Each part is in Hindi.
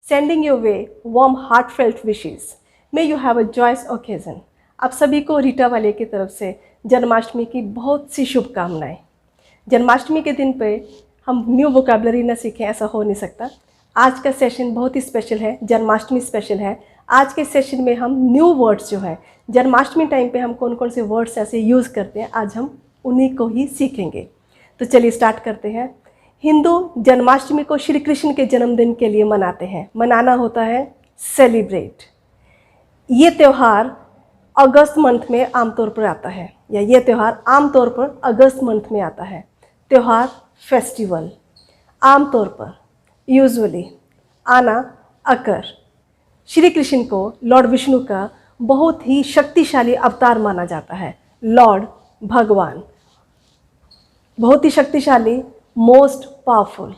Sending your way warm heartfelt wishes. May you have a joyous occasion. आप सभी को रीटा वाले की तरफ से जन्माष्टमी की बहुत सी शुभकामनाएं। जन्माष्टमी के दिन पे हम न्यू वोकैबुलरी ना सीखें, ऐसा हो नहीं सकता। आज का सेशन बहुत ही स्पेशल है, जन्माष्टमी स्पेशल है। आज के सेशन में हम न्यू वर्ड्स जो है, जन्माष्टमी टाइम पे हम कौन कौन से वर्ड्स ऐसे यूज़ करते हैं, आज हम उन्हीं को ही सीखेंगे। तो चलिए स्टार्ट करते हैं। हिंदू जन्माष्टमी को श्री कृष्ण के जन्मदिन के लिए मनाते हैं। मनाना होता है सेलिब्रेट। ये त्यौहार अगस्त मंथ में आमतौर पर आता है, या ये त्यौहार आमतौर पर अगस्त मंथ में आता है। त्यौहार फेस्टिवल आमतौर पर यूजुअली आना अकर। श्री कृष्ण को लॉर्ड विष्णु का बहुत ही शक्तिशाली अवतार माना जाता है। लॉर्ड भगवान बहुत ही शक्तिशाली, मोस्ट पावरफुल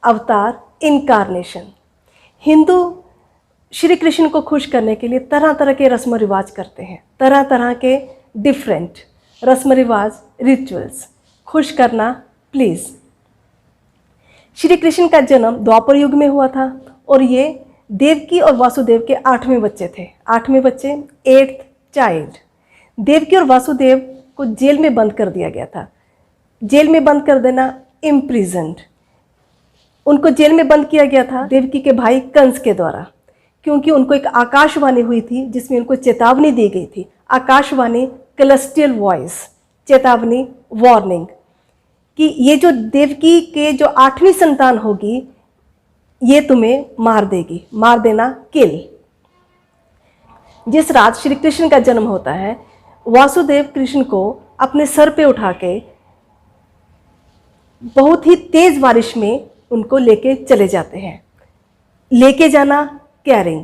अवतार, इनकारनेशन। हिंदू श्री कृष्ण को खुश करने के लिए तरह तरह के रस्म रिवाज करते हैं, तरह तरह के डिफरेंट रस्म रिवाज, रिचुअल्स। खुश करना प्लीज़। श्री कृष्ण का जन्म द्वापर युग में हुआ था और ये देवकी और वासुदेव के 8वें बच्चे थे। 8वें बच्चे, 8th चाइल्ड। देवकी और वासुदेव को जेल में बंद कर दिया गया था। जेल में बंद कर देना, इम्प्रिजन्ड। उनको जेल में बंद किया गया था देवकी के भाई कंस के द्वारा, क्योंकि उनको एक आकाशवाणी हुई थी जिसमें उनको चेतावनी दी गई थी। आकाशवाणी, कैलेस्टियल वॉइस, चेतावनी, वार्निंग, कि ये जो देवकी के जो 8वीं संतान होगी ये तुम्हें मार देगी। मार देना, किल। जिस रात श्री कृष्ण का जन्म होता है, वासुदेव कृष्ण को अपने सर पे उठा के बहुत ही तेज बारिश में उनको लेके चले जाते हैं। लेके जाना, कैरिंग।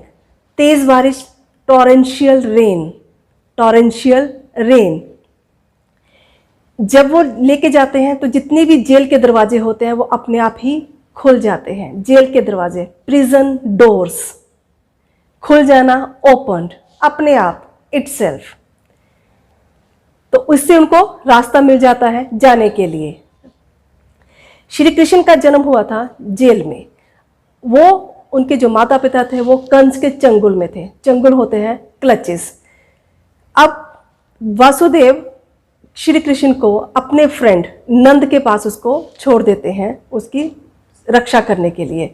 तेज बारिश, टॉरेंशियल रेन। Torrential rain. जब वो लेके जाते हैं तो जितने भी जेल के दरवाजे होते हैं वो अपने आप ही खुल जाते हैं। जेल के दरवाजे, प्रिजन डोर्स, खुल जाना, ओपन्ड, अपने आप, इटसेल्फ। तो उससे उनको रास्ता मिल जाता है जाने के लिए। श्री कृष्ण का जन्म हुआ था जेल में। वो उनके जो माता पिता थे वो कंस के चंगुल में थे। चंगुल होते हैं क्लचेस। अब वासुदेव श्री कृष्ण को अपने फ्रेंड नंद के पास उसको छोड़ देते हैं उसकी रक्षा करने के लिए।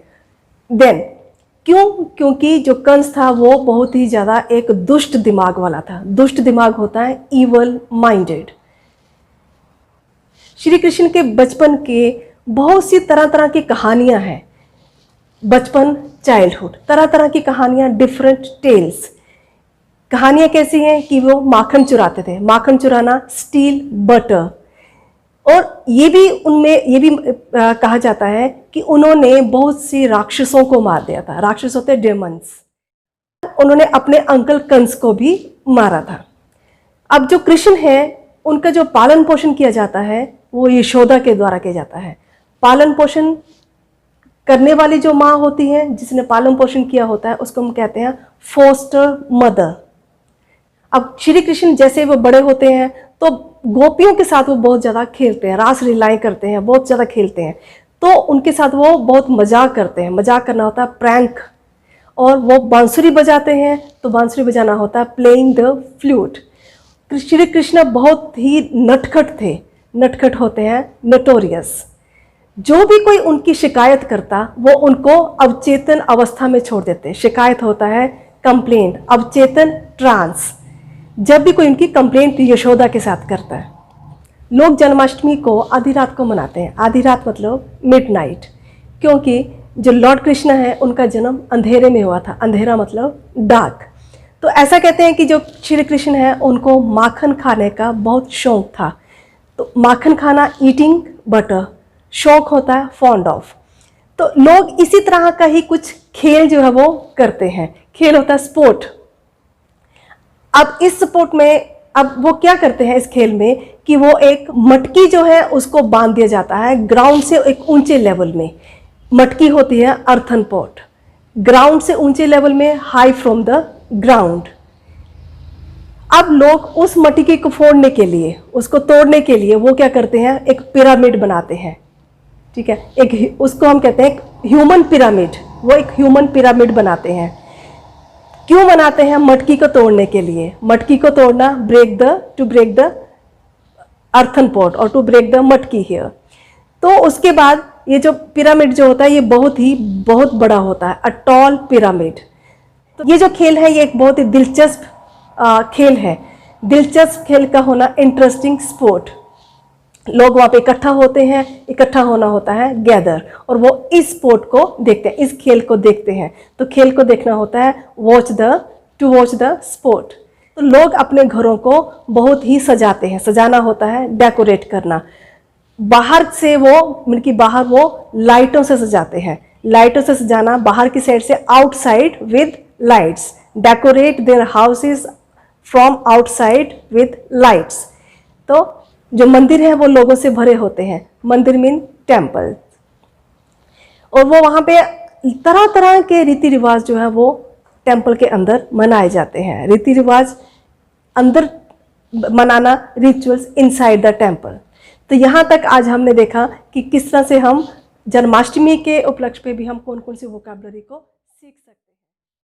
देन क्योंकि जो कंस था वो बहुत ही ज़्यादा एक दुष्ट दिमाग वाला था। दुष्ट दिमाग होता है ईवल माइंडेड। श्री कृष्ण के बचपन के बहुत सी तरह तरह की कहानियां हैं। बचपन, चाइल्डहुड, तरह तरह की कहानियां, डिफरेंट टेल्स। कहानियां कैसी हैं कि वो माखन चुराते थे। माखन चुराना, स्टील बटर। और ये भी कहा जाता है कि उन्होंने बहुत सी राक्षसों को मार दिया था। राक्षस होते डेमन्स। उन्होंने अपने अंकल कंस को भी मारा था। अब जो कृष्ण है उनका जो पालन पोषण किया जाता है वो यशोदा के द्वारा किया जाता है। पालन पोषण करने वाली जो माँ होती है, जिसने पालन पोषण किया होता है, उसको हम कहते हैं फोस्टर मदर। अब श्री कृष्ण जैसे वो बड़े होते हैं तो गोपियों के साथ वो बहुत ज़्यादा खेलते हैं, रास लीलाएं करते हैं, बहुत ज़्यादा खेलते हैं। तो उनके साथ वो बहुत मजाक करते हैं। मजाक करना होता है प्रैंक। और वो बांसुरी बजाते हैं तो बांसुरी बजाना होता है playing the flute. Shri Krishna बहुत ही नटखट थे। नटखट होते हैं नोटोरियस। जो भी कोई उनकी शिकायत करता वो उनको अवचेतन अवस्था में छोड़ देते। शिकायत होता है कंप्लेंट, अवचेतन, ट्रांस। जब भी कोई उनकी कंप्लेंट यशोदा के साथ करता है। लोग जन्माष्टमी को आधी रात को मनाते हैं। आधी रात मतलब मिडनाइट, क्योंकि जो लॉर्ड कृष्ण है उनका जन्म अंधेरे में हुआ था। अंधेरा मतलब डार्क। तो ऐसा कहते हैं कि जो श्री कृष्ण है उनको माखन खाने का बहुत शौक था। तो माखन खाना, ईटिंग बटर, शौक होता है फॉन्ड ऑफ। तो लोग इसी तरह का ही कुछ खेल जो है वो करते हैं। खेल होता है स्पोर्ट। अब इस स्पोर्ट में अब वो क्या करते हैं इस खेल में कि वो एक मटकी जो है उसको बांध दिया जाता है ग्राउंड से एक ऊंचे लेवल में। मटकी होती है अर्थन पॉट। ग्राउंड से ऊंचे लेवल में, हाई फ्रॉम द ग्राउंड। अब लोग उस मटकी को फोड़ने के लिए, उसको तोड़ने के लिए वो क्या करते हैं, एक पिरामिड बनाते हैं। ठीक है, एक उसको हम कहते हैं ह्यूमन पिरामिड, वो एक ह्यूमन पिरामिड बनाते हैं। क्यों बनाते हैं? मटकी को तोड़ने के लिए। मटकी को तोड़ना, to break the earthen pot और to break the matki here. तो उसके बाद ये जो पिरामिड जो होता है ये बहुत बड़ा होता है, अ टॉल पिरामिड। तो ये जो खेल है ये एक बहुत ही दिलचस्प खेल है। दिलचस्प खेल का होना, इंटरेस्टिंग स्पोर्ट। लोग वहाँ पे इकट्ठा होते हैं, इकट्ठा होना होता है गैदर, और वो इस स्पोर्ट को देखते हैं, इस खेल को देखते हैं। तो खेल को देखना होता है टू वॉच द स्पोर्ट। तो लोग अपने घरों को बहुत ही सजाते हैं, सजाना होता है, डेकोरेट करना। बाहर से बाहर वो लाइटों से सजाते हैं। लाइटों से सजाना, बाहर की साइड से, outside with lights. Decorate their houses from outside with lights. तो जो मंदिर है वो लोगों से भरे होते हैं। मंदिर मीन टेम्पल। और वो वहाँ पे तरह तरह के रीति रिवाज जो है वो टेम्पल के अंदर मनाए जाते हैं। रीति रिवाज अंदर मनाना, रिचुअल्स इनसाइड द टेम्पल। तो यहाँ तक आज हमने देखा कि किस तरह से हम जन्माष्टमी के उपलक्ष्य पे भी हम कौन कौन सी वोकैबुलरी को सीख सकते हैं।